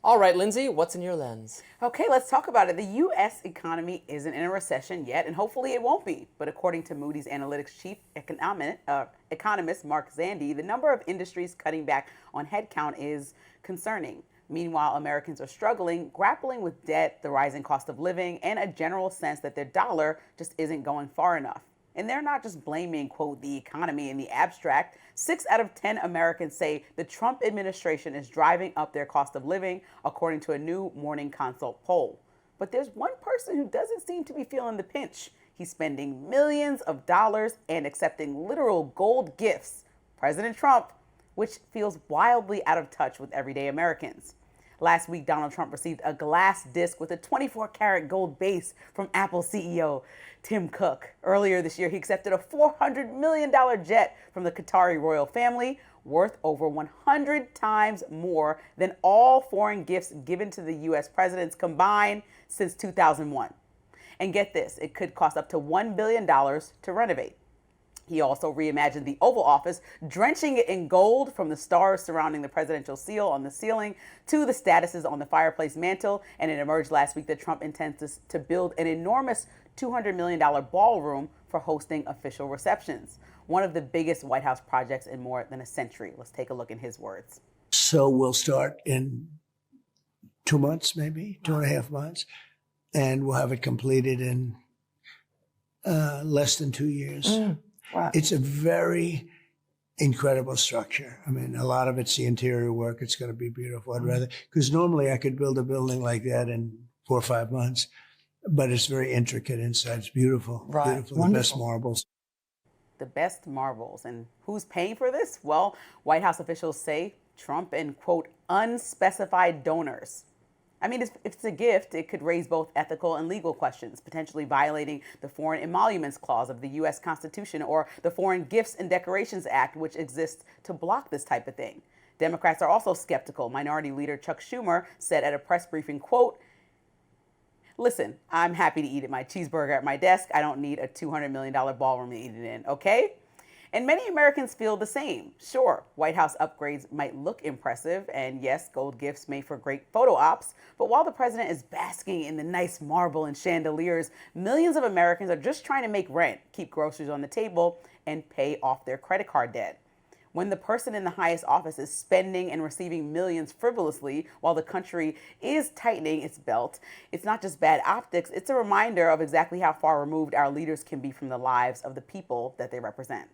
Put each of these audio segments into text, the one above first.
All right, Lindsey, what's in your lens? Okay, let's talk about it. The U.S. economy isn't in a recession yet, and hopefully it won't be. But according to Moody's Analytics chief economist Mark Zandi, the number of industries cutting back on headcount is concerning. Meanwhile, Americans are struggling, grappling with debt, the rising cost of living, and a general sense that their dollar just isn't going far enough. And they're not just blaming, quote, the economy in the abstract. 6 out of 10 Americans say the Trump administration is driving up their cost of living, according to a new Morning Consult poll. But there's one person who doesn't seem to be feeling the pinch. He's spending millions of dollars and accepting literal gold gifts, President Trump, which feels wildly out of touch with everyday Americans. Last week, Donald Trump received a glass disc with a 24-karat gold base from Apple CEO Tim Cook. Earlier this year, he accepted a $400 million jet from the Qatari royal family, worth over 100 times more than all foreign gifts given to the U.S. presidents combined since 2001. And get this, it could cost up to $1 billion to renovate. He also reimagined the Oval Office, drenching it in gold from the stars surrounding the presidential seal on the ceiling to the statuses on the fireplace mantle. And it emerged last week that Trump intends to build an enormous $200 million ballroom for hosting official receptions. One of the biggest White House projects in more than a century. Let's take a look in his words. So we'll start in 2 months, maybe 2.5 months, and we'll have it completed in less than 2 years. Wow. It's a very incredible structure. I mean, a lot of it's the interior work. It's going to be beautiful. I'd rather, because normally I could build a building like that in 4 or 5 months, but it's very intricate inside. It's beautiful. Right. Beautiful. The best marbles. The best marbles. And who's paying for this? Well, White House officials say Trump and, quote, unspecified donors. I mean, if it's a gift, it could raise both ethical and legal questions, potentially violating the Foreign Emoluments Clause of the U.S. Constitution or the Foreign Gifts and Decorations Act, which exists to block this type of thing. Democrats are also skeptical. Minority Leader Chuck Schumer said at a press briefing, quote, listen, I'm happy to eat at my cheeseburger at my desk. I don't need a $200 million ballroom to eat it in, okay? And many Americans feel the same. Sure, White House upgrades might look impressive, and yes, gold gifts make for great photo ops, but while the president is basking in the nice marble and chandeliers, millions of Americans are just trying to make rent, keep groceries on the table, and pay off their credit card debt. When the person in the highest office is spending and receiving millions frivolously while the country is tightening its belt, it's not just bad optics, it's a reminder of exactly how far removed our leaders can be from the lives of the people that they represent.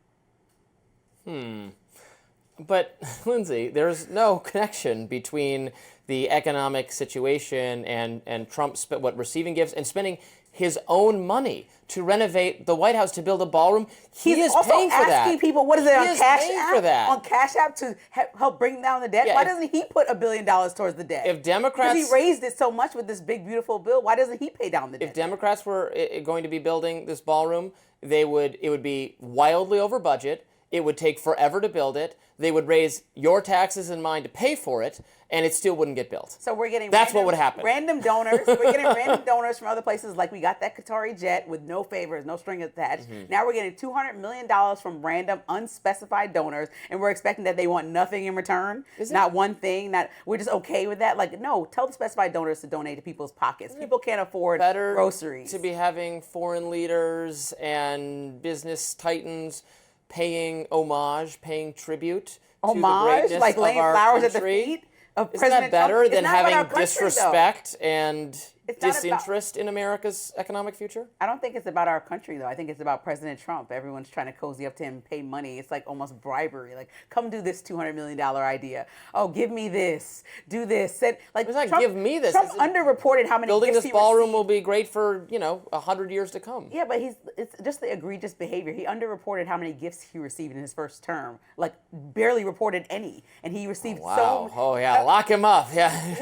But, Lindsey, there's no connection between the economic situation and Trump receiving gifts and spending his own money to renovate the White House, to build a ballroom. He is also paying for that. asking people, what is it, on Cash App? For that. On Cash App to help bring down the debt? Yeah, why doesn't he put $1 billion towards the debt? If Democrats... Because he raised it so much with this big, beautiful bill, why doesn't he pay down the debt? If Democrats were going to be building this ballroom, it would be wildly over budget. It would take forever to build it. They would raise your taxes and mine to pay for it, and it still wouldn't get built. So we're getting what would happen. Random donors. We're getting random donors from other places, like we got that Qatari jet with no favors, no string attached. Now we're getting $200 million from random, unspecified donors, and we're expecting that they want nothing in return. Not one thing. We're just okay with that. Like, no, tell the specified donors to donate to people's pockets. People can't afford groceries. To be having foreign leaders and business titans paying homage, paying tribute to the greatness like of laying our flowers country. at the feet of Isn't President that better Trump? than having disrespect though. and disinterest in America's economic future? I don't think it's about our country, though. I think it's about President Trump. Everyone's trying to cozy up to him, pay money. It's like almost bribery. Like, come do this $200 million idea. Oh, give me this. Do this. It's not Trump, give me this. Trump underreported how many building gifts this ballroom will be great for 100 years to come. Yeah, but it's just the egregious behavior. He underreported how many gifts he received in his first term. Like, barely reported any, and he received lock him up. Yeah,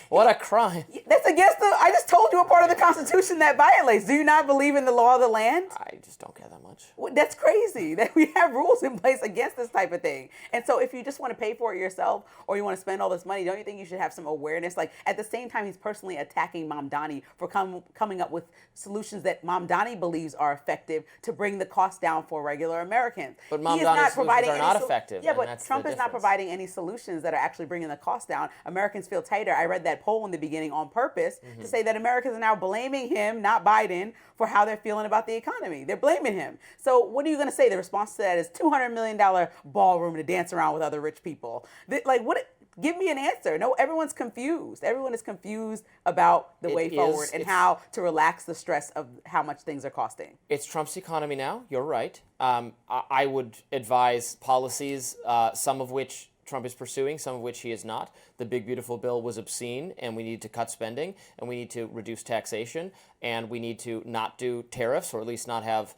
what a crime. That's against I just told you a part of the Constitution that violates. Do you not believe in the law of the land? I just don't care that much. Well, that's crazy that we have rules in place against this type of thing. And so if you just want to pay for it yourself or you want to spend all this money, don't you think you should have some awareness? Like at the same time, he's personally attacking Mamdani for coming up with solutions that Mamdani believes are effective to bring the cost down for regular Americans. But Mamdani's solutions are not effective. Yeah, but Trump is not providing any solutions that are actually bringing the cost down. Americans feel tighter. I read that poll in the beginning on purpose to say that Americans are now blaming him, not Biden, for how they're feeling about the economy. They're blaming him. So what are you going to say? The response to that is $200 million ballroom to dance around with other rich people. Like what? Give me an answer. No, everyone's confused. Everyone is confused about the way forward and how to relax the stress of how much things are costing. It's Trump's economy now. You're right. I would advise policies, some of which Trump is pursuing, some of which he is not. The big, beautiful bill was obscene, and we need to cut spending, and we need to reduce taxation, and we need to not do tariffs, or at least not have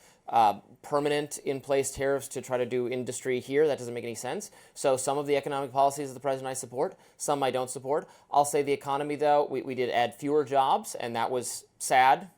permanent in-place tariffs to try to do industry here. That doesn't make any sense. So some of the economic policies of the president I support, some I don't support. I'll say the economy, though, we did add fewer jobs, and that was sad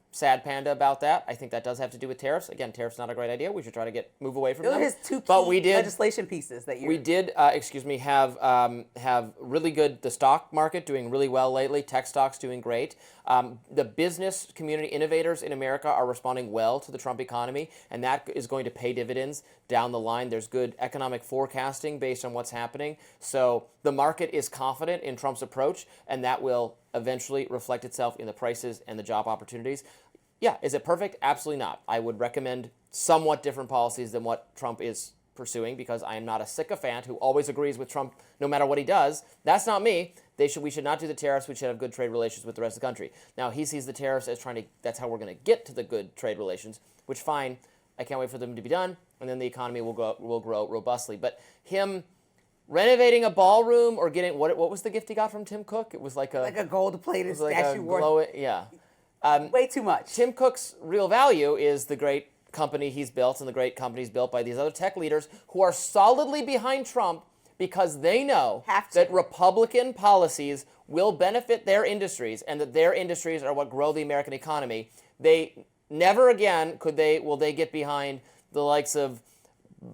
panda about that. I think that does have to do with tariffs. Again, tariffs not a great idea. We should try to move away from them. Those are his two key legislation pieces that we did. Have really good. The stock market doing really well lately. Tech stocks doing great. The business community innovators in America are responding well to the Trump economy, and that is going to pay dividends down the line. There's good economic forecasting based on what's happening. So the market is confident in Trump's approach, and that will eventually reflect itself in the prices and the job opportunities. Yeah, is it perfect? Absolutely not. I would recommend somewhat different policies than what Trump is pursuing because I am not a sycophant who always agrees with Trump no matter what he does. That's not me. We should not do the tariffs. We should have good trade relations with the rest of the country. Now, he sees the tariffs as that's how we're going to get to the good trade relations, which fine. I can't wait for them to be done, and then the economy will grow robustly. But him renovating a ballroom or getting what was the gift he got from Tim Cook? It was like a gold-plated statue worth. Yeah. Way too much. Tim Cook's real value is the great company he's built and the great companies built by these other tech leaders who are solidly behind Trump because they know that Republican policies will benefit their industries and that their industries are what grow the American economy. They never again will they get behind the likes of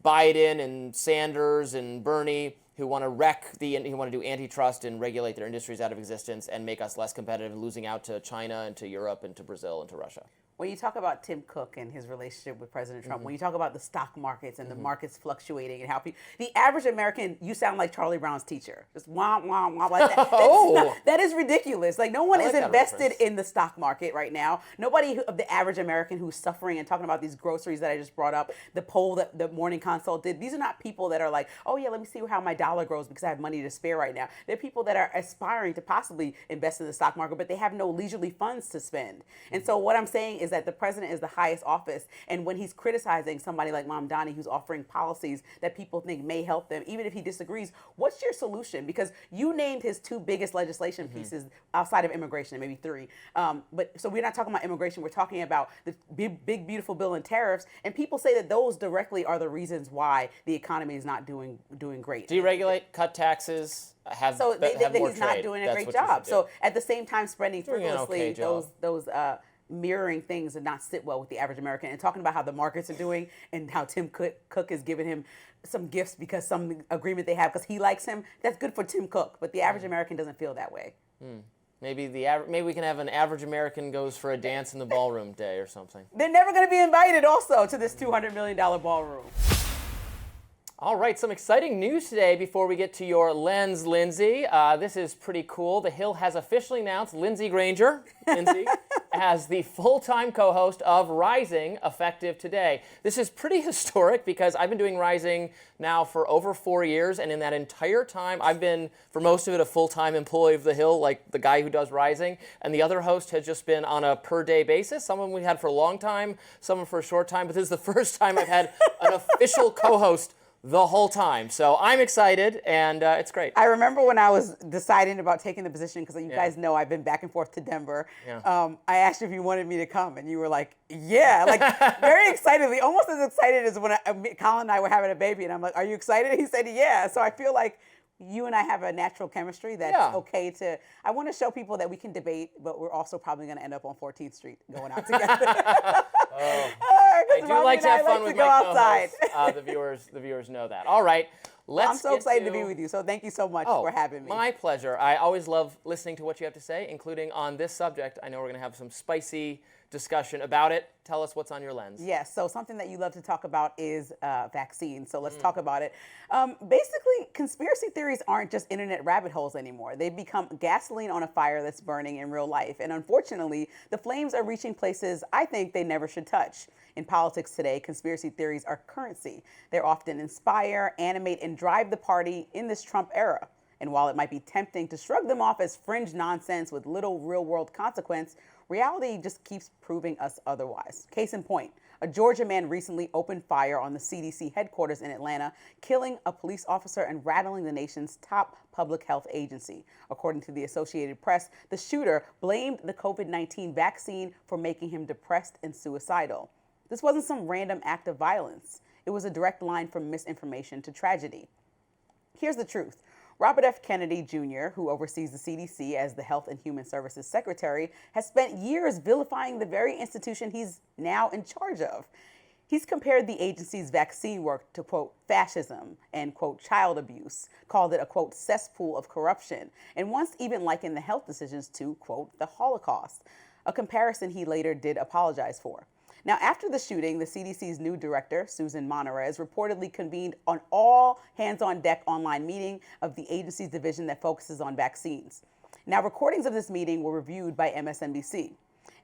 Biden and Sanders and Bernie who want to who want to do antitrust and regulate their industries out of existence and make us less competitive and losing out to China and to Europe and to Brazil and to Russia. When you talk about Tim Cook and his relationship with President Trump, when you talk about the stock markets and the markets fluctuating and how the average American, you sound like Charlie Brown's teacher. Just wah, wah, wah, like that. That is ridiculous. Like no one is invested in the stock market right now. Nobody of the average American who's suffering and talking about these groceries that I just brought up, the poll that the Morning Consult did, these are not people that are like, oh yeah, let me see how my dollar grows because I have money to spare right now. They're people that are aspiring to possibly invest in the stock market, but they have no leisurely funds to spend. And so what I'm saying is that the president is the highest office, and when he's criticizing somebody like Mamdani who's offering policies that people think may help them, even if he disagrees, what's your solution? Because you named his two biggest legislation pieces outside of immigration, maybe three. But so we're not talking about immigration, we're talking about the big beautiful bill and tariffs, and people say that those directly are the reasons why the economy is not doing great. Deregulate, cut taxes, have more he's not trade. doing a That's great what you should job. do. So at the same time spending Doing an frivolously, okay job. those mirroring things and not sit well with the average American, and talking about how the markets are doing and how Tim Cook is giving him some gifts because some agreement they have because he likes him. That's good for Tim Cook, but the average American doesn't feel that way. Maybe we can have an average American goes for a dance in the ballroom day or something. They're never going to be invited also to this $200 million ballroom. All right, some exciting news today before we get to your lens, Lindsey. This is pretty cool. The Hill has officially announced Lindsey Granger, as the full-time co-host of Rising, effective today. This is pretty historic because I've been doing Rising now for over 4 years, and in that entire time, I've been, for most of it, a full-time employee of The Hill, like the guy who does Rising, and the other host has just been on a per-day basis. Some of them we had for a long time, some of them for a short time, but this is the first time I've had an official co-host the whole time. So I'm excited, and it's great. I remember when I was deciding about taking the position, because you guys know I've been back and forth to Denver. Yeah. I asked you if you wanted me to come, and you were like, yeah, like very excitedly, almost as excited as when Colin and I were having a baby. And I'm like, are you excited? He said, yeah. So I feel like you and I have a natural chemistry that's okay to. I want to show people that we can debate, but we're also probably going to end up on 14th Street going out together. I do like to have fun with my co-hosts. The viewers know that. All right. I'm so excited to be with you, so thank you so much for having me. My pleasure. I always love listening to what you have to say, including on this subject. I know we're going to have some spicy discussion about it. Tell us what's on your lens. Yes, so something that you love to talk about is vaccines, so let's talk about it. Basically, conspiracy theories aren't just internet rabbit holes anymore. They've become gasoline on a fire that's burning in real life, and unfortunately, the flames are reaching places I think they never should touch. In politics today, conspiracy theories are currency. They often inspire, animate, and drive the party in this Trump era. And while it might be tempting to shrug them off as fringe nonsense with little real-world consequence, reality just keeps proving us otherwise. Case in point, a Georgia man recently opened fire on the CDC headquarters in Atlanta, killing a police officer and rattling the nation's top public health agency. According to the Associated Press, the shooter blamed the COVID-19 vaccine for making him depressed and suicidal. This wasn't some random act of violence. It was a direct line from misinformation to tragedy. Here's the truth. Robert F. Kennedy Jr., who oversees the CDC as the Health and Human Services Secretary, has spent years vilifying the very institution he's now in charge of. He's compared the agency's vaccine work to, quote, fascism and, quote, child abuse, called it a, quote, cesspool of corruption, and once even likened the health decisions to, quote, the Holocaust, a comparison he later did apologize for. Now, after the shooting, the CDC's new director, Susan Monterez, reportedly convened an all-hands-on-deck online meeting of the agency's division that focuses on vaccines. Now, recordings of this meeting were reviewed by MSNBC.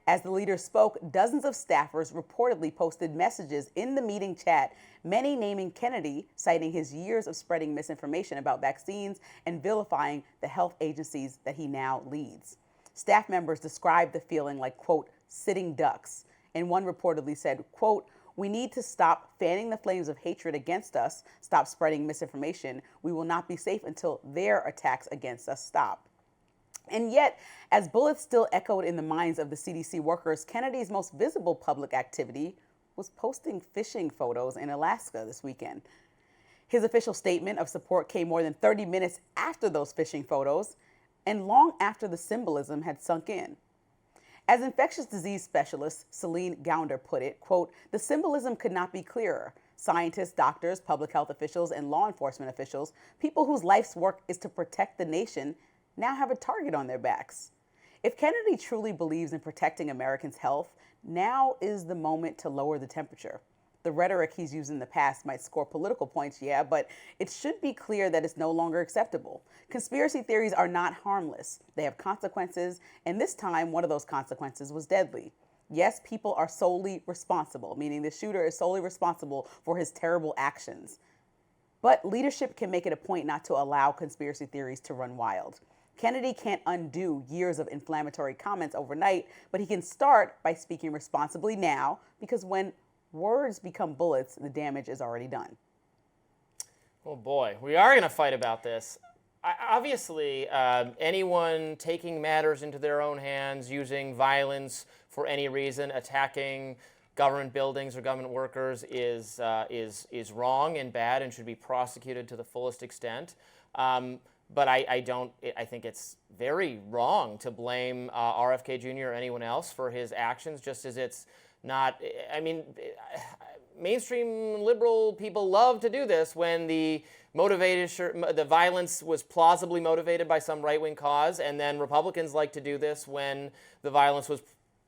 As the leader spoke, dozens of staffers reportedly posted messages in the meeting chat, many naming Kennedy, citing his years of spreading misinformation about vaccines and vilifying the health agencies that he now leads. Staff members described the feeling like, quote, sitting ducks. And one reportedly said, quote, we need to stop fanning the flames of hatred against us, stop spreading misinformation. We will not be safe until their attacks against us stop. And yet, as bullets still echoed in the minds of the CDC workers, Kennedy's most visible public activity was posting fishing photos in Alaska this weekend. His official statement of support came more than 30 minutes after those fishing photos and long after the symbolism had sunk in. As infectious disease specialist Celine Gounder put it, quote, the symbolism could not be clearer. Scientists, doctors, public health officials, and law enforcement officials, people whose life's work is to protect the nation, now have a target on their backs. If Kennedy truly believes in protecting Americans' health, now is the moment to lower the temperature. The rhetoric he's used in the past might score political points, yeah, but it should be clear that it's no longer acceptable. Conspiracy theories are not harmless. They have consequences, and this time, one of those consequences was deadly. Yes, people are solely responsible, meaning the shooter is solely responsible for his terrible actions. But leadership can make it a point not to allow conspiracy theories to run wild. Kennedy can't undo years of inflammatory comments overnight, but he can start by speaking responsibly now, because when words become bullets, the damage is already done. Oh boy, we are going to fight about this. Obviously, anyone taking matters into their own hands, using violence for any reason, attacking government buildings or government workers is wrong and bad and should be prosecuted to the fullest extent. But I think it's very wrong to blame RFK Jr. or anyone else for his actions, just as it's not, I mean, mainstream liberal people love to do this when the violence was plausibly motivated by some right-wing cause, and then Republicans like to do this when the violence was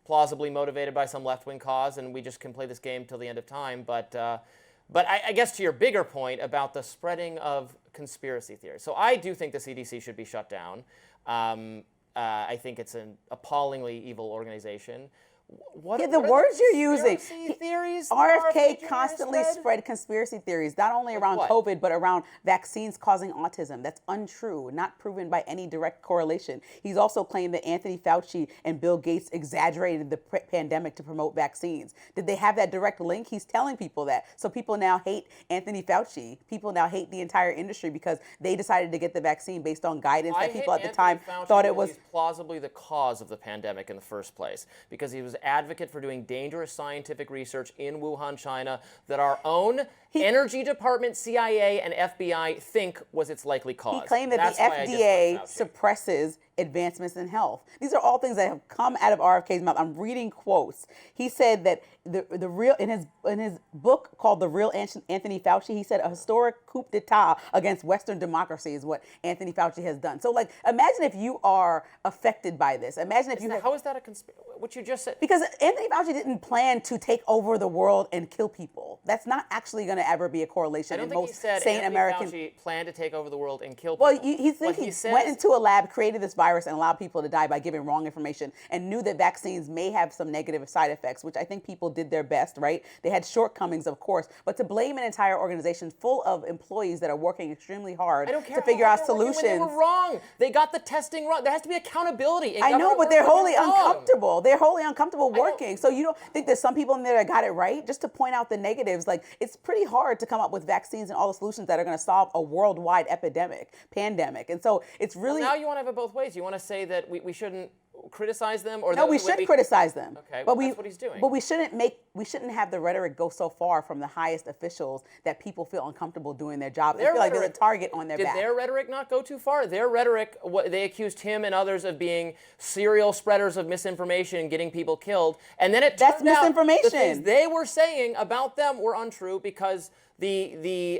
plausibly motivated by some left-wing cause, and we just can play this game till the end of time. But I guess to your bigger point about the spreading of conspiracy theories. So I do think the CDC should be shut down. I think it's an appallingly evil organization. The words you're using. Theories RFK constantly spread conspiracy theories, not only around COVID, but around vaccines causing autism. That's untrue, not proven by any direct correlation. He's also claimed that Anthony Fauci and Bill Gates exaggerated the pandemic to promote vaccines. Did they have that direct link? He's telling people that. So people now hate Anthony Fauci. People now hate the entire industry because they decided to get the vaccine based on guidance that people at the time thought it was plausibly the cause of the pandemic in the first place, because he was advocate for doing dangerous scientific research in Wuhan, China, that our own Energy Department, CIA, and FBI think was its likely cause. He claimed that That's the why I FDA dislike Fauci. suppresses advancements in health. These are all things that have come out of RFK's mouth. I'm reading quotes. He said that the real in his book called The Real Anthony Fauci, he said a historic coup d'etat against Western democracy is what Anthony Fauci has done. So, like, imagine if you are affected by this. Imagine if How is that a conspiracy? What you just said? Because Anthony Fauci didn't plan to take over the world and kill people. That's not actually going to ever be a correlation. I don't in think most he said sane Anthony American. Fauci planned to take over the world and kill people. Well, he What went into a lab, created this virus, and allowed people to die by giving wrong information, and knew that vaccines may have some negative side effects, which I think people did their best, right? They had shortcomings, of course, but to blame an entire organization full of employees that are working extremely hard to figure out solutions. They were wrong. They got the testing wrong. There has to be accountability. I know, but they're wholly uncomfortable. They're wholly uncomfortable don't- working. So you don't think there's some people in there that got it right? Just to point out the negatives, like, it's pretty hard to come up with vaccines and all the solutions that are going to solve a worldwide pandemic. And so it's really... Now you want to have it both ways. You want to say that we shouldn't criticize them, or No, we should criticize them. Okay, but that's what he's doing. But we shouldn't have the rhetoric go so far from the highest officials that people feel uncomfortable doing their job. They feel like there's a target on their back. Did their rhetoric not go too far? Their rhetoric, they accused him and others of being serial spreaders of misinformation and getting people killed. And then it turned out misinformation. the things they were saying about them were untrue because the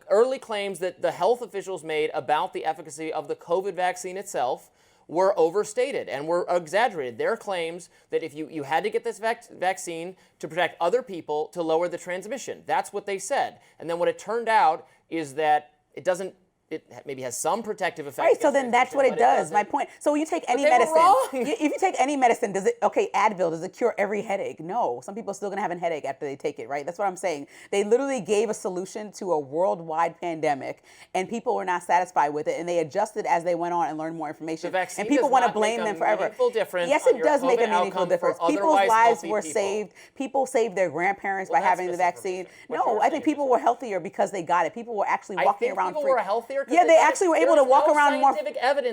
early claims that the health officials made about the efficacy of the COVID vaccine itself were overstated and were exaggerated. Their claims that if you had to get this vaccine to protect other people to lower the transmission. That's what they said. And then what it turned out is that it maybe has some protective effect. Right, so then that's what it does. My point. So when you take any medicine, if you take any medicine, Advil, does it cure every headache? No. Some people are still going to have a headache after they take it, right? That's what I'm saying. They literally gave a solution to a worldwide pandemic, and people were not satisfied with it, and they adjusted as they went on and learned more information. The vaccine and people want to blame them forever. Yes, it does make a meaningful difference. People's lives were saved. People saved their grandparents by having the vaccine. No, I think people were healthier because they got it. People were actually walking around free. People were healthier. Yeah, they actually were able to walk around more.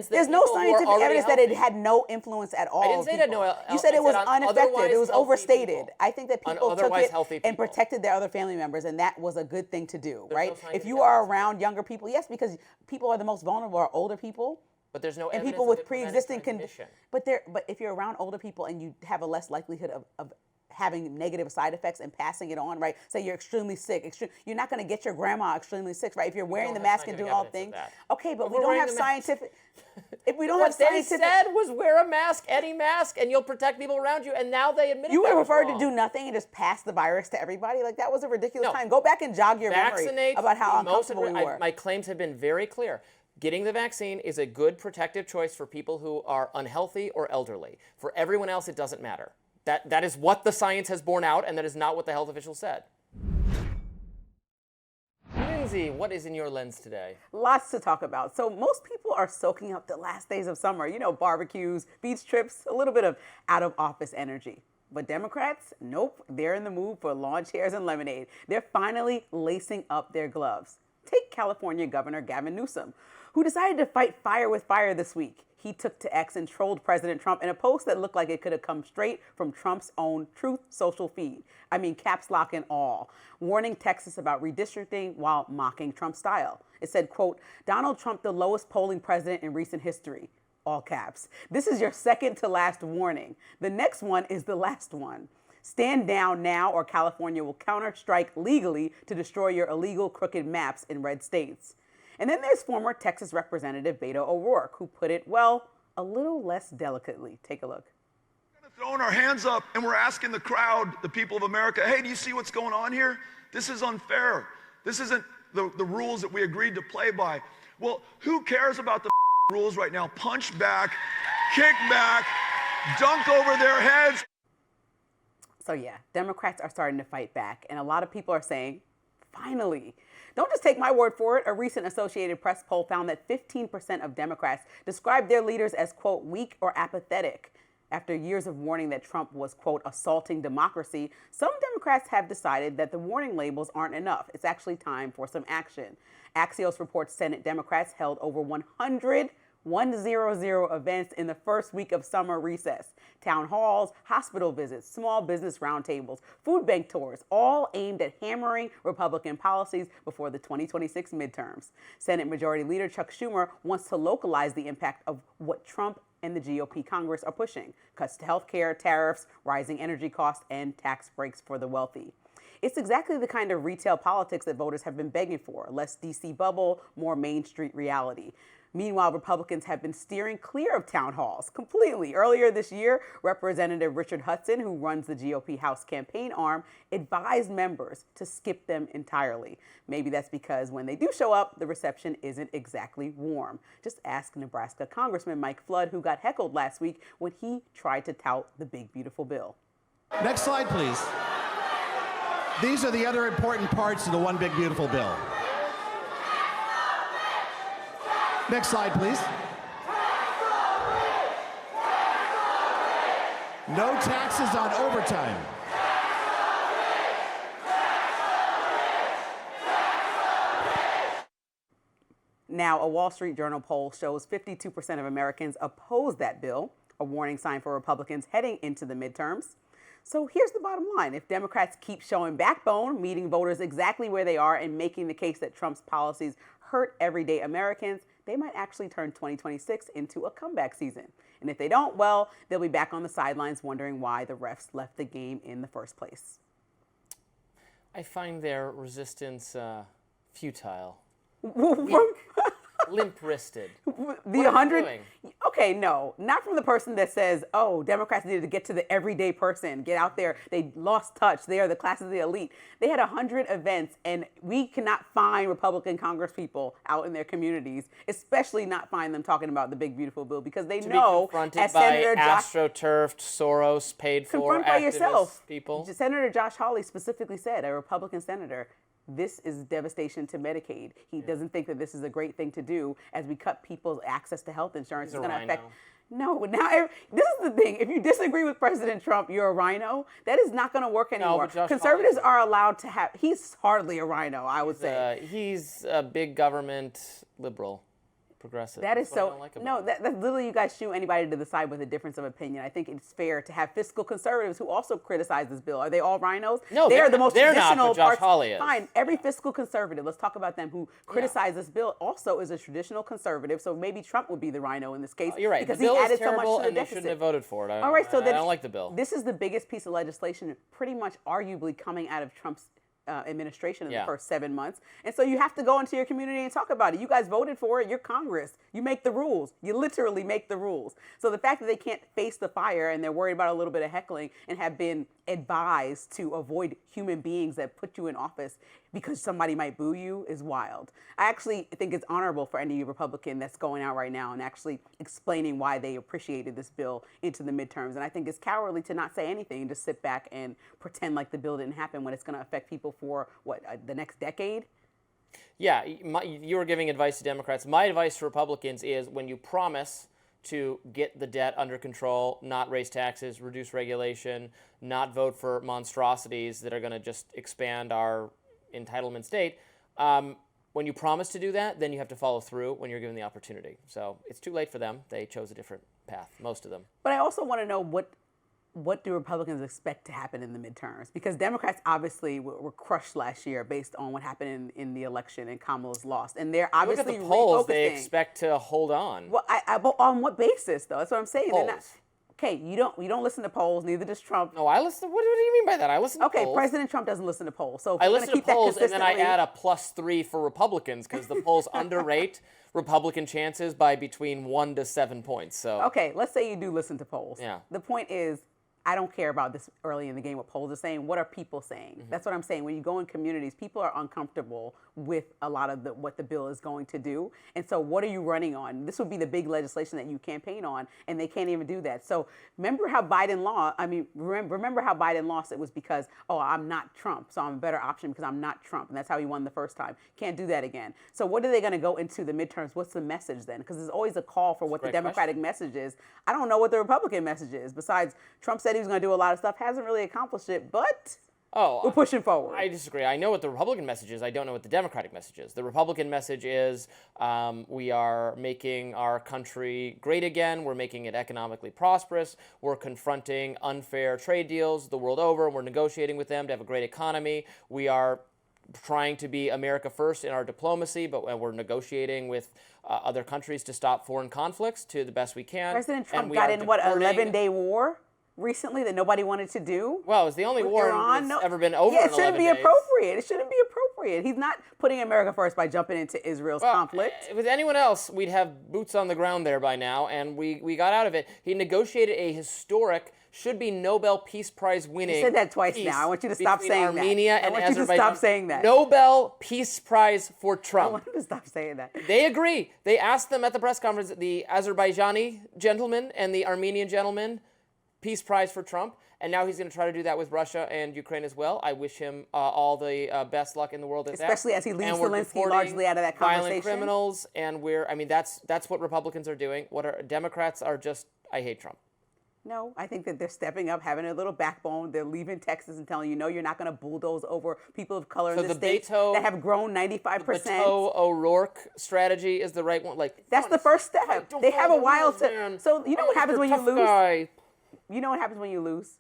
There's no scientific evidence that it had no influence at all. I didn't say that. No, you said it was ineffective. It was overstated. I think that people took it and protected their other family members, and that was a good thing to do, right? If you are around younger people, yes, because people are the most vulnerable, are older people. But there's no and evidence people with pre-existing condition. But if you're around older people and you have a less likelihood of having negative side effects and passing it on, right? Say you're extremely sick. You're not going to get your grandma extremely sick, right? If you're wearing the mask and doing all things. Okay, but we don't have scientific... If we don't have scientific... What they said was wear a mask, any mask, and you'll protect people around you, and now they admit you would have preferred to do nothing and just pass the virus to everybody? Like, that was a ridiculous time. Go back and jog your memory about how uncomfortable we were. My claims have been very clear. Getting the vaccine is a good protective choice for people who are unhealthy or elderly. For everyone else, it doesn't matter. That is what the science has borne out, and that is not what the health officials said. Lindsey, what is in your lens today? Lots to talk about. So most people are soaking up the last days of summer. You know, barbecues, beach trips, a little bit of out-of-office energy. But Democrats, nope, they're in the mood for lawn chairs and lemonade. They're finally lacing up their gloves. Take California Governor Gavin Newsom, who decided to fight fire with fire this week. He took to X and trolled President Trump in a post that looked like it could have come straight from Trump's own Truth social feed. I mean, caps lock and all. Warning Texas about redistricting while mocking Trump's style. It said, quote, Donald Trump, the lowest polling president in recent history. All caps. This is your second to last warning. The next one is the last one. Stand down now or California will counter-strike legally to destroy your illegal crooked maps in red states. And then there's former Texas Representative Beto O'Rourke, who put it, well, a little less delicately. Take a look. We're throwing our hands up and we're asking the crowd, the people of America, hey, do you see what's going on here? This is unfair. This isn't the rules that we agreed to play by. Well, who cares about the rules right now? Punch back, kick back, dunk over their heads. So yeah, Democrats are starting to fight back. And a lot of people are saying, finally. Don't just take my word for it. A recent Associated Press poll found that 15% of Democrats described their leaders as, quote, weak or apathetic. After years of warning that Trump was, quote, assaulting democracy, some Democrats have decided that the warning labels aren't enough. It's actually time for some action. Axios reports Senate Democrats held over 100 100 events in the first week of summer recess. Town halls, hospital visits, small business roundtables, food bank tours, all aimed at hammering Republican policies before the 2026 midterms. Senate Majority Leader Chuck Schumer wants to localize the impact of what Trump and the GOP Congress are pushing: cuts to health care, tariffs, rising energy costs, and tax breaks for the wealthy. It's exactly the kind of retail politics that voters have been begging for: less DC bubble, more Main Street reality. Meanwhile, Republicans have been steering clear of town halls completely. Earlier this year, Representative Richard Hudson, who runs the GOP House campaign arm, advised members to skip them entirely. Maybe that's because when they do show up, the reception isn't exactly warm. Just ask Nebraska Congressman Mike Flood, who got heckled last week when he tried to tout the big, beautiful bill. Next slide, please. These are the other important parts of the One Big Beautiful Bill. Next slide, please. No taxes on overtime. Now, a Wall Street Journal poll shows 52% of Americans oppose that bill, a warning sign for Republicans heading into the midterms. So here's the bottom line. If Democrats keep showing backbone, meeting voters exactly where they are, and making the case that Trump's policies hurt everyday Americans, they might actually turn 2026 into a comeback season. And if they don't, well, they'll be back on the sidelines wondering why the refs left the game in the first place. I find their resistance futile. Limp-wristed. The 100. Okay, no, not from the person that says, "Oh, Democrats needed to get to the everyday person, get out there. They lost touch. They are the class of the elite." They had 100 events, and we cannot find Republican Congresspeople out in their communities, especially not find them talking about the big beautiful bill, because they know, confronted as by Senator astroturfed, Soros paid for confront by activist yourself. people. Senator Josh Hawley specifically said, a Republican senator, this is devastation to Medicaid. He doesn't think that this is a great thing to do as we cut people's access to health insurance. He's It's a going to affect. rhino. No, now this is the thing. If you disagree with President Trump, you're a rhino. That is not going to work anymore. but Josh Conservatives Hawley- are allowed to have. He's hardly a rhino, I would say. He's a big government liberal, progressive. That is That's what I so. don't like about No, him. that's literally you guys shoot anybody to the side with a difference of opinion. I think it's fair to have fiscal conservatives who also criticize this bill. Are they all rhinos? No, they they're are the not- most they're not, traditional but Josh parts. Hawley is. Fine, every fiscal conservative. Let's talk about them who criticize this bill. Also, is a traditional conservative. So maybe Trump would be the rhino in this case. You're right. Because The bill he is added so much terrible, to the and they deficit. shouldn't have voted for it. All right, so I then don't like the bill. This is the biggest piece of legislation, pretty much arguably coming out of Trump's administration in the first 7 months. And so you have to go into your community and talk about it. You guys voted for it. You're Congress. You make the rules. You literally make the rules. So the fact that they can't face the fire and they're worried about a little bit of heckling and have been advised to avoid human beings that put you in office because somebody might boo you is wild. I actually think it's honorable for any Republican that's going out right now and actually explaining why they appreciated this bill into the midterms. And I think it's cowardly to not say anything and just sit back and pretend like the bill didn't happen when it's going to affect people for, the next decade? Yeah, you were giving advice to Democrats. My advice to Republicans is when you promise to get the debt under control, not raise taxes, reduce regulation, not vote for monstrosities that are going to just expand our entitlement state, when you promise to do that, then you have to follow through when you're given the opportunity. So it's too late for them. They chose a different path, most of them. But I also want to know what do Republicans expect to happen in the midterms? Because Democrats obviously were crushed last year based on what happened in the election and Kamala's lost. And they're obviously Look at the polls. refocusing. They expect to hold on. Well, but on what basis, though? That's what I'm saying. They're not, Polls. okay, you don't listen to polls, neither does Trump. No, I listen. What do you mean by that? I listen to Okay, polls. President Trump doesn't listen to polls. So if I we're listen gonna to keep polls that and then I consistently- add a +3 for Republicans because the polls underrate Republican chances by between 1 to 7 points. So Okay, let's say you do listen to polls. Yeah. The point is, I don't care about this early in the game what polls are saying. What are people saying? Mm-hmm. That's what I'm saying. When you go in communities, people are uncomfortable with a lot of what the bill is going to do. And so what are you running on? This would be the big legislation that you campaign on, and they can't even do that. So remember how Biden remember how Biden lost? It was because, I'm not Trump, so I'm a better option because I'm not Trump. And that's how he won the first time. Can't do that again. So what are they going to go into the midterms? What's the message then? Because there's always a call for what the great Democratic message is. I don't know what the Republican message is. Besides, Trump said he was going to do a lot of stuff, hasn't really accomplished it, but Oh, we're pushing forward. I disagree. I know what the Republican message is. I don't know what the Democratic message is. The Republican message is we are making our country great again. We're making it economically prosperous. We're confronting unfair trade deals the world over. We're negotiating with them to have a great economy. We are trying to be America first in our diplomacy, but we're negotiating with other countries to stop foreign conflicts to the best we can. President Trump got in, what, an 11-day war recently that nobody wanted to do? Well, it was the only war that's ever been over Yeah, in it shouldn't 11 be days. appropriate. It shouldn't be appropriate. He's not putting America first by jumping into Israel's conflict. With anyone else, we'd have boots on the ground there by now, and we got out of it. He negotiated a historic, should be Nobel Peace Prize winning. You said that twice now. I want you to stop saying that. Armenia and I want you to Azerbaijan. stop saying that. Nobel Peace Prize for I Trump. want you to stop saying that. They agree. They asked them at the press conference, the Azerbaijani gentleman and the Armenian gentleman, Peace Prize for Trump. And now he's going to try to do that with Russia and Ukraine as well. I wish him all the best luck in the world at that. Especially as he leaves Zelensky largely out of that violent conversation. criminals, and that's what Republicans are doing. Democrats are just, I hate Trump. No, I think that they're stepping up, having a little backbone. They're leaving Texas and telling you, no, you're not going to bulldoze over people of color in the state that have grown 95%. The Beto O'Rourke strategy is the right one. That's the first step. They have a while to. So you know what happens when you lose? You know what happens when you lose?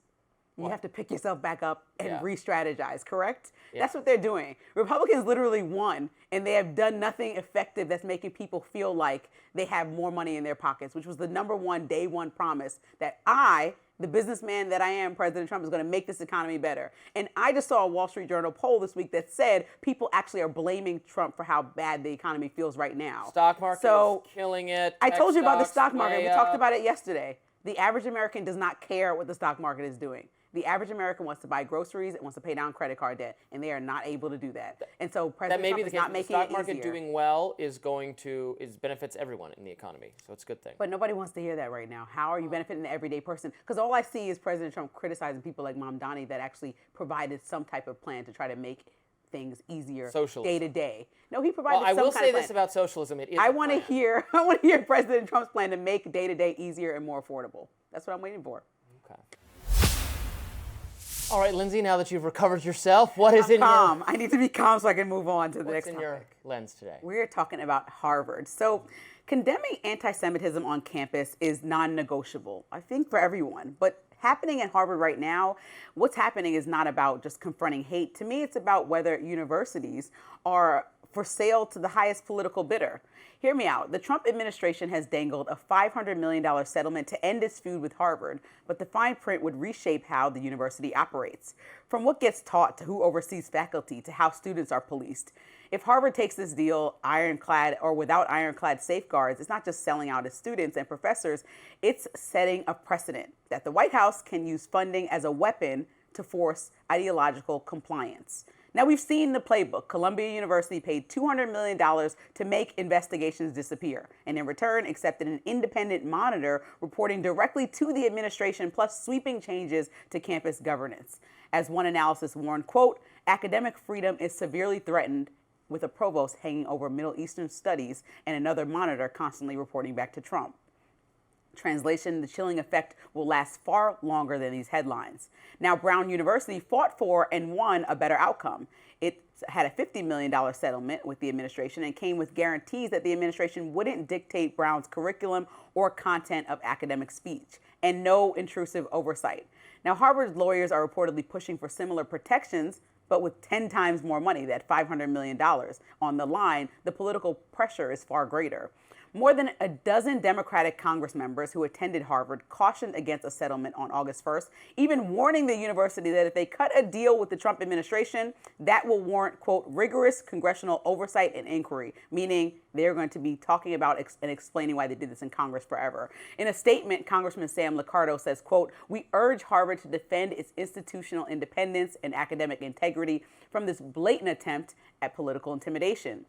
You have to pick yourself back up and re-strategize, correct? Yeah. That's what they're doing. Republicans literally won, and they have done nothing effective that's making people feel like they have more money in their pockets, which was the number one day one promise that I, the businessman that I am, President Trump, is going to make this economy better. And I just saw a Wall Street Journal poll this week that said people actually are blaming Trump for how bad the economy feels right now. Stock market is killing it. I told you about the stock market. We talked about it yesterday. The average American does not care what the stock market is doing. The average American wants to buy groceries and wants to pay down credit card debt, and they are not able to do that. And so President Trump is not making it easier. The stock market doing well benefits everyone in the economy, so it's a good thing. But nobody wants to hear that right now. How are you benefiting the everyday person? Because all I see is President Trump criticizing people like Mom Donnie that actually provided some type of plan to try to make things easier day to day. No, he provided some kind of plan. I will say this about socialism. It is I want to hear President Trump's plan to make day to day easier and more affordable. That's what I'm waiting for. Okay. All right, Lindsey, now that you've recovered yourself, what is in calm. I need to be calm so I can move on to the next topic. What's in your lens today? We're talking about Harvard. So condemning anti-Semitism on campus is non-negotiable, I think, for everyone. But happening at Harvard right now, what's happening is not about just confronting hate. To me, it's about whether universities are for sale to the highest political bidder. Hear me out. The Trump administration has dangled a $500 million settlement to end its feud with Harvard, but the fine print would reshape how the university operates. From what gets taught to who oversees faculty to how students are policed. If Harvard takes this deal ironclad or without ironclad safeguards, it's not just selling out its students and professors, it's setting a precedent that the White House can use funding as a weapon to force ideological compliance. Now, we've seen the playbook. Columbia University paid $200 million to make investigations disappear, and in return accepted an independent monitor reporting directly to the administration, plus sweeping changes to campus governance. As one analysis warned, quote, academic freedom is severely threatened with a provost hanging over Middle Eastern studies and another monitor constantly reporting back to Trump. Translation, the chilling effect will last far longer than these headlines. Now, Brown University fought for and won a better outcome. It had a $50 million settlement with the administration and came with guarantees that the administration wouldn't dictate Brown's curriculum or content of academic speech, and no intrusive oversight. Now, Harvard's lawyers are reportedly pushing for similar protections, but with 10 times more money, that $500 million on the line, the political pressure is far greater. More than a dozen Democratic Congress members who attended Harvard cautioned against a settlement on August 1st, even warning the university that if they cut a deal with the Trump administration, that will warrant, quote, rigorous congressional oversight and inquiry, meaning they're going to be talking about and explaining why they did this in Congress forever. In a statement, Congressman Sam Liccardo says, quote, we urge Harvard to defend its institutional independence and academic integrity from this blatant attempt at political intimidation.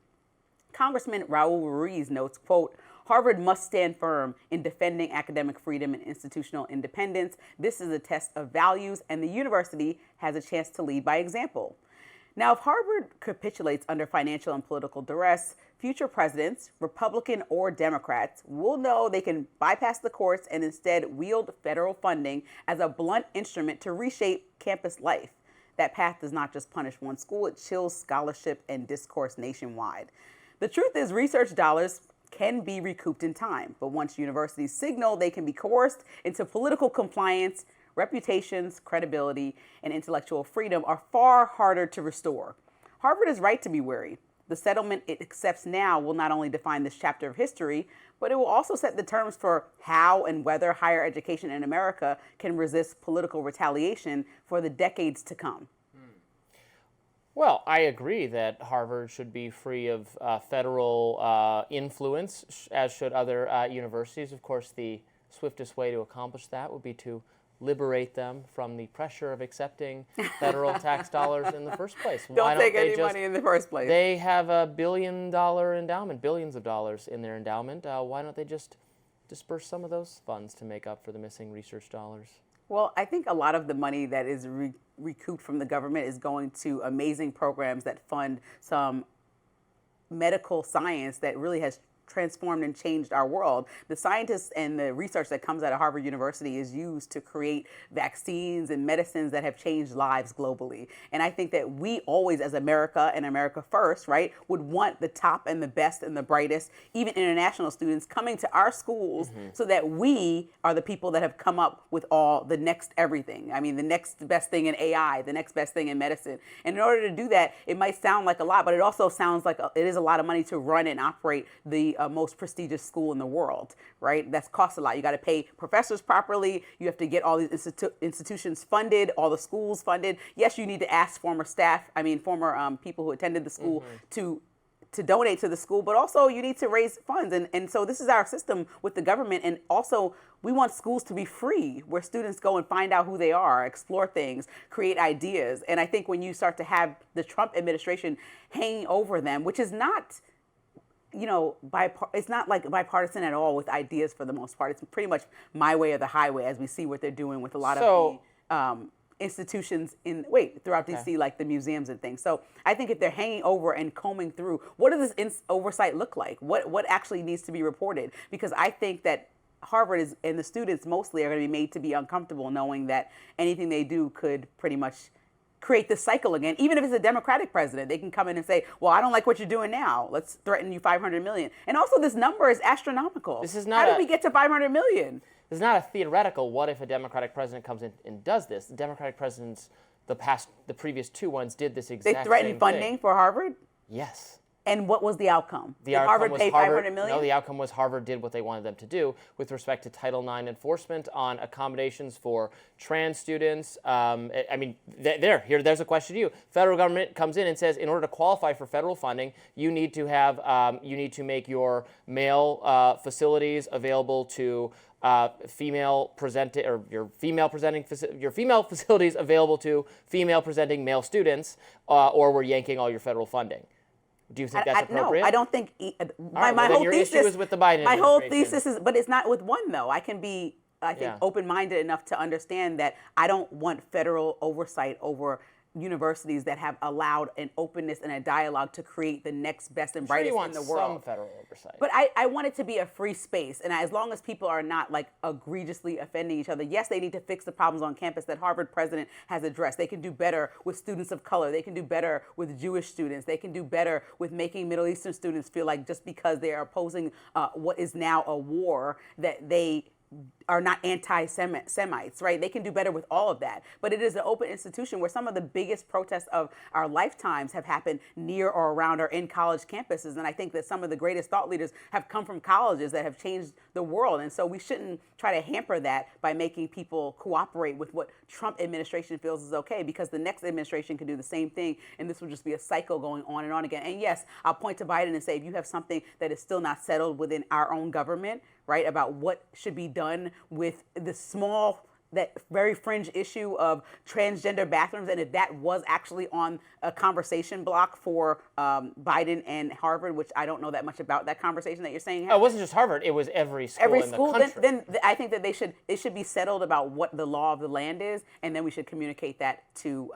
Congressman Raul Ruiz notes, quote, Harvard must stand firm in defending academic freedom and institutional independence. This is a test of values, and the university has a chance to lead by example. Now, if Harvard capitulates under financial and political duress, future presidents, Republican or Democrats, will know they can bypass the courts and instead wield federal funding as a blunt instrument to reshape campus life. that path does not just punish one school, it chills scholarship and discourse nationwide. The truth is, research dollars can be recouped in time, but once universities signal they can be coerced into political compliance, reputations, credibility, and intellectual freedom are far harder to restore. Harvard is right to be wary. The settlement it accepts now will not only define this chapter of history, but it will also set the terms for how and whether higher education in America can resist political retaliation for the decades to come. Well, I agree that Harvard should be free of federal influence, as should other universities. Of course, the swiftest way to accomplish that would be to liberate them from the pressure of accepting federal tax dollars in the first place. Don't take any money in the first place. They have $1 billion endowment, billions of dollars in their endowment. Why don't they just disperse some of those funds to make up for the missing research dollars? Well, I think a lot of the money that is recouped from the government is going to amazing programs that fund some medical science that really has transformed and changed our world. The scientists and the research that comes out of Harvard University is used to create vaccines and medicines that have changed lives globally. And I think that we always, as America and America first, right, would want the top and the best and the brightest, even international students, coming to our schools so that we are the people that have come up with all the next everything. I mean, the next best thing in AI, the next best thing in medicine. And in order to do that, it might sound like a lot, but it also sounds like it is a lot of money to run and operate the most prestigious school in the world, right? That's costs a lot. You got to pay professors properly. You have to get all these institutions funded, all the schools funded. Yes, you need to ask former people who attended the school to donate to the school, but also you need to raise funds. And so this is our system with the government. And also we want schools to be free, where students go and find out who they are, explore things, create ideas. And I think when you start to have the Trump administration hanging over them, which is not, it's not like bipartisan at all with ideas for the most part. It's pretty much my way or the highway, as we see what they're doing with a lot of the institutions throughout DC, like the museums and things. So I think if they're hanging over and combing through, what does this oversight look like? What actually needs to be reported? Because I think that Harvard and the students mostly are going to be made to be uncomfortable knowing that anything they do could pretty much create this cycle again. Even if it's a Democratic president, they can come in and say, well, I don't like what you're doing now. Let's threaten you $500 million. And also this number is astronomical. This is not How did we get to $500 million? This is not a theoretical, what if a Democratic president comes in and does this? The Democratic presidents, the previous two ones, did this exact same thing. They threatened funding for Harvard? Yes. And what was the outcome? Did Harvard pay $500 million? No, the outcome was Harvard did what they wanted them to do with respect to Title IX enforcement on accommodations for trans students. There's a question to you. Federal government comes in and says, in order to qualify for federal funding, you need to make your male facilities available to female facilities available to female presenting male students, or we're yanking all your federal funding. Do you think that's appropriate? No, I don't think. My whole thesis issue is with the Biden My whole administration. thesis is, but it's not with one though. I can be, open-minded enough to understand that I don't want federal oversight over universities that have allowed an openness and a dialogue to create the next best and brightest in the world. Some federal oversight. But I want it to be a free space. And as long as people are not like egregiously offending each other, yes, they need to fix the problems on campus that Harvard president has addressed. They can do better with students of color. They can do better with Jewish students. They can do better with making Middle Eastern students feel like just because they are opposing what is now a war, that they are not anti-Semites, right? They can do better with all of that. But it is an open institution where some of the biggest protests of our lifetimes have happened near or around or in college campuses. And I think that some of the greatest thought leaders have come from colleges that have changed the world. And so we shouldn't try to hamper that by making people cooperate with what Trump administration feels is okay, because the next administration can do the same thing. And this will just be a cycle going on and on again. And yes, I'll point to Biden and say, if you have something that is still not settled within our own government, right, about what should be done with that very fringe issue of transgender bathrooms, and if that was actually on a conversation block for Biden and Harvard, which I don't know that much about that conversation that you're saying. It wasn't just Harvard; it was every school in the country. Then I think that it should be settled about what the law of the land is, and then we should communicate that to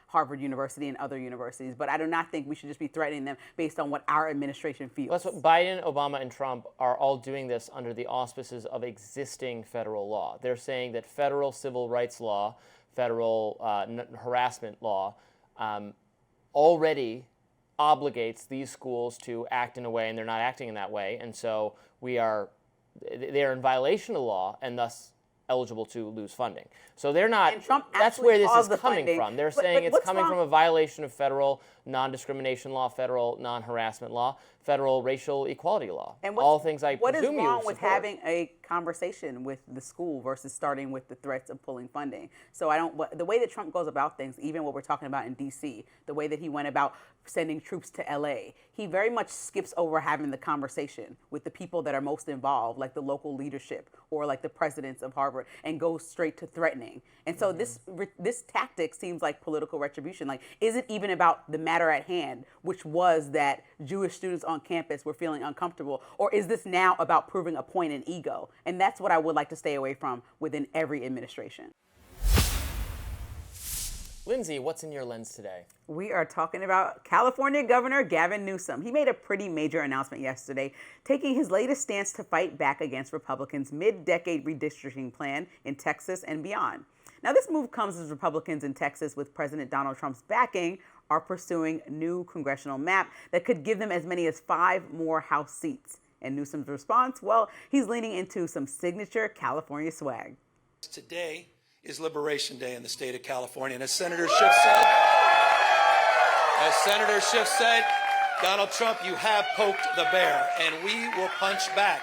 Harvard University and other universities. But I do not think we should just be threatening them based on what our administration feels. Well, that's what Biden, Obama, and Trump are all doing this under the auspices of existing federal law. They're saying that federal civil rights law, federal harassment law already obligates these schools to act in a way, and they're not acting in that way, and so they're in violation of the law, and thus eligible to lose funding. So they're not. And Trump that's actually where this caused is the coming funding. from. They're But saying it's what's coming wrong- from a violation of federal non-discrimination law, federal non-harassment law, federal racial equality law. And all things I what is presume you wrong with support. having a conversation with the school versus starting with the threats of pulling funding? So the way that Trump goes about things, even what we're talking about in D.C., the way that he went about sending troops to L.A., he very much skips over having the conversation with the people that are most involved, like the local leadership or like the presidents of Harvard, and goes straight to threatening. And so this tactic seems like political retribution. Like, is it even about the matter at hand, which was that Jewish students on campus were feeling uncomfortable, or is this now about proving a point in ego? And that's what I would like to stay away from within every administration. Lindsey, what's in your lens today? We are talking about California Governor Gavin Newsom. He made a pretty major announcement yesterday, taking his latest stance to fight back against Republicans' mid-decade redistricting plan in Texas and beyond. Now, this move comes as Republicans in Texas, with President Donald Trump's backing, are pursuing a new congressional map that could give them as many as 5 more House seats. And Newsom's response, well, he's leaning into some signature California swag. Today is Liberation Day in the state of California. And as Senator Schiff said, Donald Trump, you have poked the bear, and we will punch back.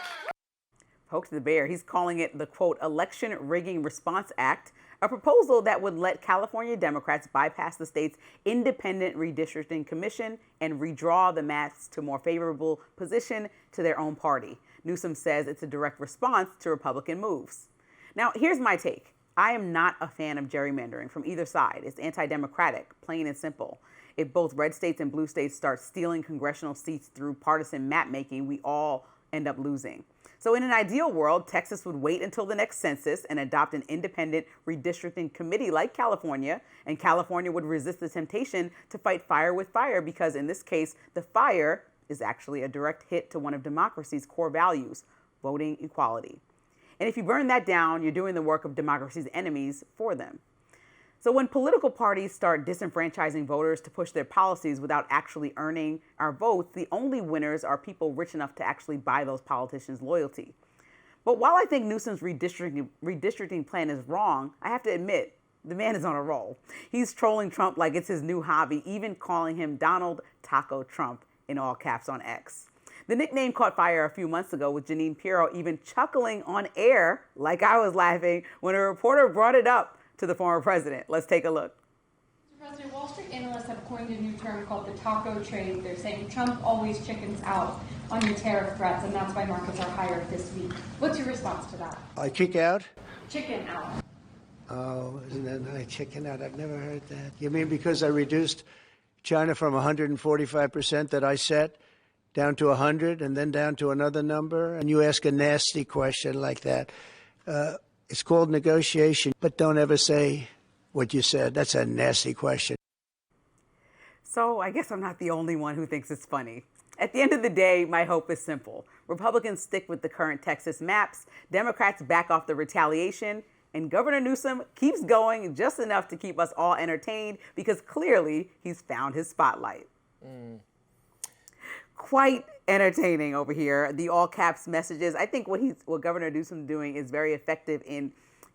Poked the bear. He's calling it the, quote, Election Rigging Response Act, a proposal that would let California Democrats bypass the state's independent redistricting commission and redraw the maps to more favorable position to their own party. Newsom says it's a direct response to Republican moves. Now, here's my take. I am not a fan of gerrymandering from either side. It's anti-democratic, plain and simple. If both red states and blue states start stealing congressional seats through partisan map making, we all end up losing. So in an ideal world, Texas would wait until the next census and adopt an independent redistricting committee like California, and California would resist the temptation to fight fire with fire, because in this case, the fire is actually a direct hit to one of democracy's core values, voting equality. And if you burn that down, you're doing the work of democracy's enemies for them. So when political parties start disenfranchising voters to push their policies without actually earning our votes, the only winners are people rich enough to actually buy those politicians' loyalty. But while I think Newsom's redistricting plan is wrong, I have to admit, the man is on a roll. He's trolling Trump like it's his new hobby, even calling him Donald Taco Trump in all caps on X. The nickname caught fire a few months ago, with Jeanine Pirro even chuckling on air like I was laughing when a reporter brought it up to the former president. Let's take a look. Mr. President, Wall Street analysts have coined a new term called the taco trade. They're saying Trump always chickens out on your tariff threats, and that's why markets are higher this week. What's your response to that? I kick out? Chicken out. Oh, isn't that nice? Chicken out. I've never heard that. You mean because I reduced China from 145% that I set down to 100 and then down to another number? And you ask a nasty question like that. It's called negotiation, but don't ever say what you said. That's a nasty question. So I guess I'm not the only one who thinks it's funny. At the end of the day, my hope is simple. Republicans stick with the current Texas maps, Democrats back off the retaliation, and Governor Newsom keeps going just enough to keep us all entertained, because clearly he's found his spotlight. Quite entertaining over here. The all caps messages. I think what Governor Newsom doing is very effective in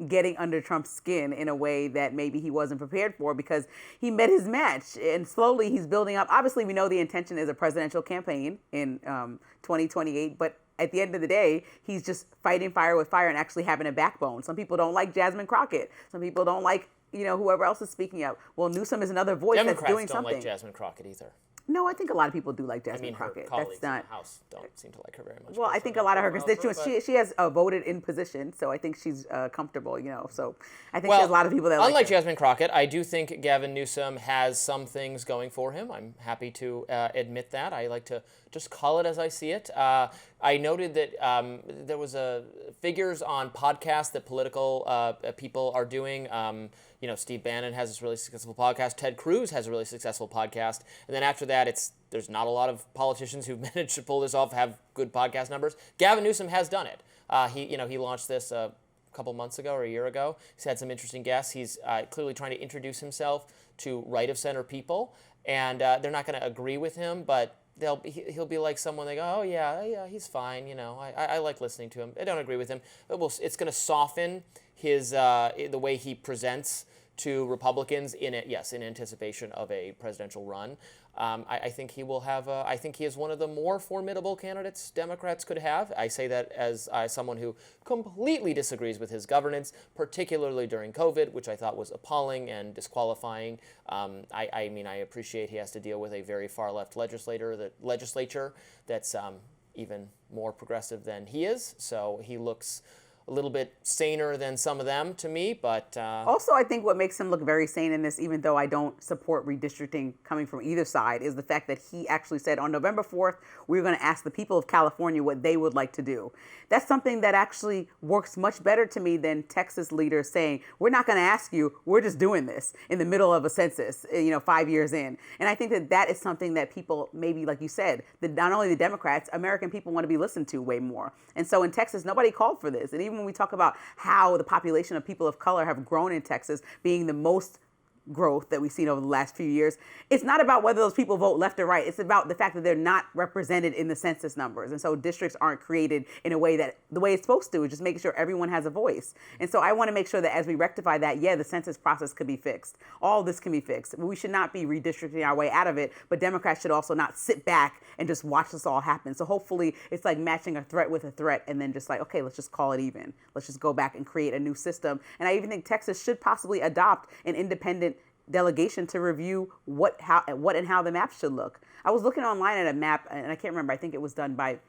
getting under Trump's skin in a way that maybe he wasn't prepared for, because he met his match, and slowly he's building up. Obviously, we know the intention is a presidential campaign in 2028, but at the end of the day, he's just fighting fire with fire and actually having a backbone. Some people don't like Jasmine Crockett. Some people don't like, whoever else is speaking up. Well, Newsom is another voice Democrats that's doing don't something. like Jasmine Crockett either. No, I think a lot of people do like I Jasmine mean, her Crockett. colleagues That's not. in the House don't seem to like her very much. Well, I think a lot of her constituents, she has voted in position, so I think she's comfortable, So I think she has a lot of people that unlike like her. Jasmine Crockett, I do think Gavin Newsom has some things going for him. I'm happy to admit that. I like to just call it as I see it. I noted that there was figures on podcasts that political people are doing. Steve Bannon has this really successful podcast. Ted Cruz has a really successful podcast. And then after that, there's not a lot of politicians who've managed to pull this off, have good podcast numbers. Gavin Newsom has done it. He launched this couple months ago or a year ago. He's had some interesting guests. He's clearly trying to introduce himself to right-of-center people, and they're not going to agree with him, but he'll be like someone they go, oh yeah, he's fine. I like listening to him. I don't agree with him. It's going to soften his the way he presents to Republicans in anticipation of a presidential run. I think he will have. I think he is one of the more formidable candidates Democrats could have. I say that as someone who completely disagrees with his governance, particularly during COVID, which I thought was appalling and disqualifying. I appreciate he has to deal with a very far left legislature that's even more progressive than he is. So he looks a little bit saner than some of them to me, but... Also, I think what makes him look very sane in this, even though I don't support redistricting coming from either side, is the fact that he actually said on November 4th, we're going to ask the people of California what they would like to do. That's something that actually works much better to me than Texas leaders saying, we're not going to ask you, we're just doing this in the middle of a census, 5 years in. And I think that that is something that people, maybe like you said, that not only the Democrats, American people want to be listened to way more. And so in Texas, nobody called for this. And even when we talk about how the population of people of color have grown in Texas, being the most growth that we've seen over the last few years, it's not about whether those people vote left or right. It's about the fact that they're not represented in the census numbers. And so districts aren't created in a way that the way it's supposed to, is just making sure everyone has a voice. And so I want to make sure that as we rectify that, the census process could be fixed. All this can be fixed. We should not be redistricting our way out of it, but Democrats should also not sit back and just watch this all happen. So hopefully it's like matching a threat with a threat and then just like, okay, let's just call it even. Let's just go back and create a new system. And I even think Texas should possibly adopt an independent delegation to review what and how the map should look. I was looking online at a map, and I can't remember, I think it was done by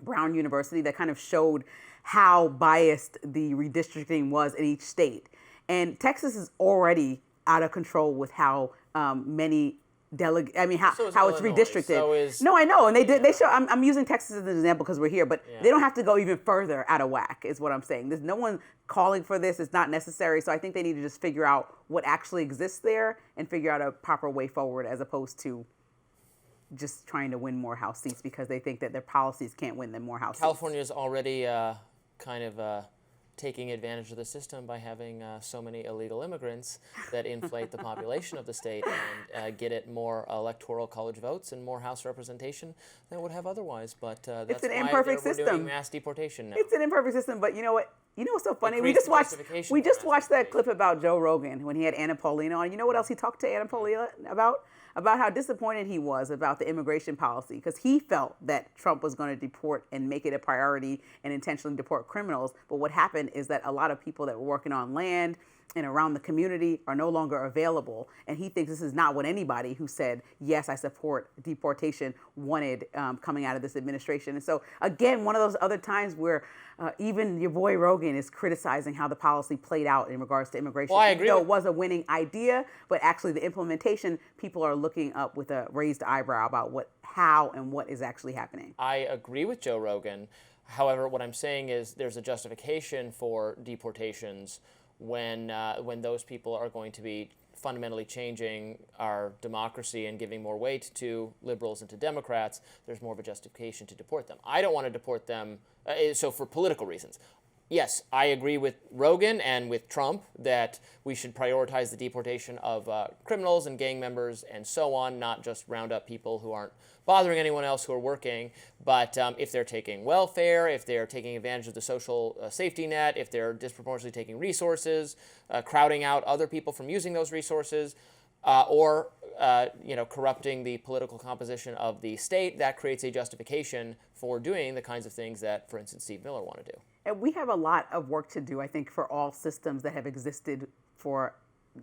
Brown University, that kind of showed how biased the redistricting was in each state. And Texas is already out of control with how many how it's redistricted. No, I know, and they show. I'm using Texas as an example because we're here, but they don't have to go even further out of whack, is what I'm saying. There's no one calling for this. It's not necessary. So I think they need to just figure out what actually exists there and figure out a proper way forward, as opposed to just trying to win more House seats because they think that their policies can't win them more House seats. California is already taking advantage of the system by having so many illegal immigrants that inflate the population of the state and get it more electoral college votes and more House representation than it would have otherwise. But that's it's an why imperfect we're system. doing mass deportation now. It's an imperfect system, but you know what? You know what's so funny? We just watched that clip about Joe Rogan when he had Anna Paulina on. You know what else he talked to Anna Paulina about? About how disappointed he was about the immigration policy, because he felt that Trump was going to deport and make it a priority and intentionally deport criminals. But what happened is that a lot of people that were working on land and around the community are no longer available. And he thinks this is not what anybody who said, yes, I support deportation, wanted coming out of this administration. And so, again, one of those other times where even your boy Rogan is criticizing how the policy played out in regards to immigration. Well, I agree. Though it was a winning idea, but actually the implementation, people are looking up with a raised eyebrow about how and what is actually happening. I agree with Joe Rogan. However, what I'm saying is there's a justification for deportations when those people are going to be fundamentally changing our democracy and giving more weight to liberals and to Democrats. There's more of a justification to deport them. I don't want to deport them, so for political reasons. Yes, I agree with Rogan and with Trump that we should prioritize the deportation of criminals and gang members and so on, not just round up people who aren't bothering anyone else who are working. But if they're taking welfare, if they're taking advantage of the social safety net, if they're disproportionately taking resources, crowding out other people from using those resources, or corrupting the political composition of the state, that creates a justification for doing the kinds of things that, for instance, Steve Miller wanted to do. And we have a lot of work to do, I think, for all systems that have existed for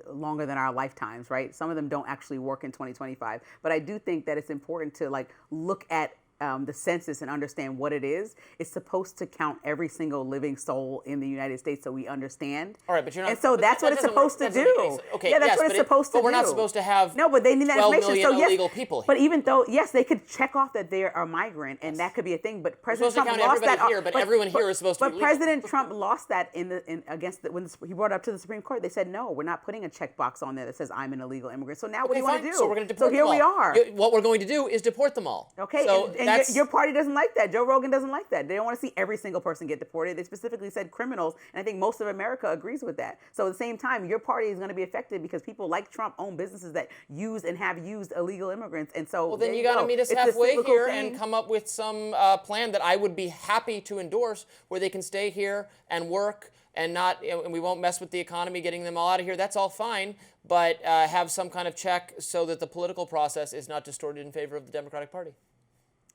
longer than our lifetimes, right? Some of them don't actually work in 2025. But I do think that it's important to look at the census and understand what it is. It's supposed to count every single living soul in the United States, so we understand. All right, but you're not. And so that's what it's supposed to do. Okay, yeah, that's what it's supposed to do. But we're not supposed to have. No, but they need that 12 information. million So yes, illegal people here. But even though they could check off that they're a migrant, and that could be a thing. But President Trump lost that. Here, but everyone here is supposed to be legal. But President Trump lost that when he brought it up to the Supreme Court. They said no, we're not putting a checkbox on there that says I'm an illegal immigrant. So now what do you want to do? So we're going to deport them all. So here we are. What we're going to do is deport them all. Okay, so And your party doesn't like that. Joe Rogan doesn't like that. They don't want to see every single person get deported. They specifically said criminals, and I think most of America agrees with that. So at the same time, your party is going to be affected because people like Trump own businesses that use and have used illegal immigrants. And so, well, then you got to meet us halfway here and come up with some plan that I would be happy to endorse, where they can stay here and work and not, and we won't mess with the economy, getting them all out of here. That's all fine, but have some kind of check so that the political process is not distorted in favor of the Democratic Party.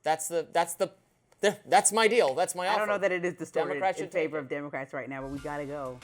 That's my deal. That's my offer. I don't know that it is distorted in favor of Democrats right now, but we got to go.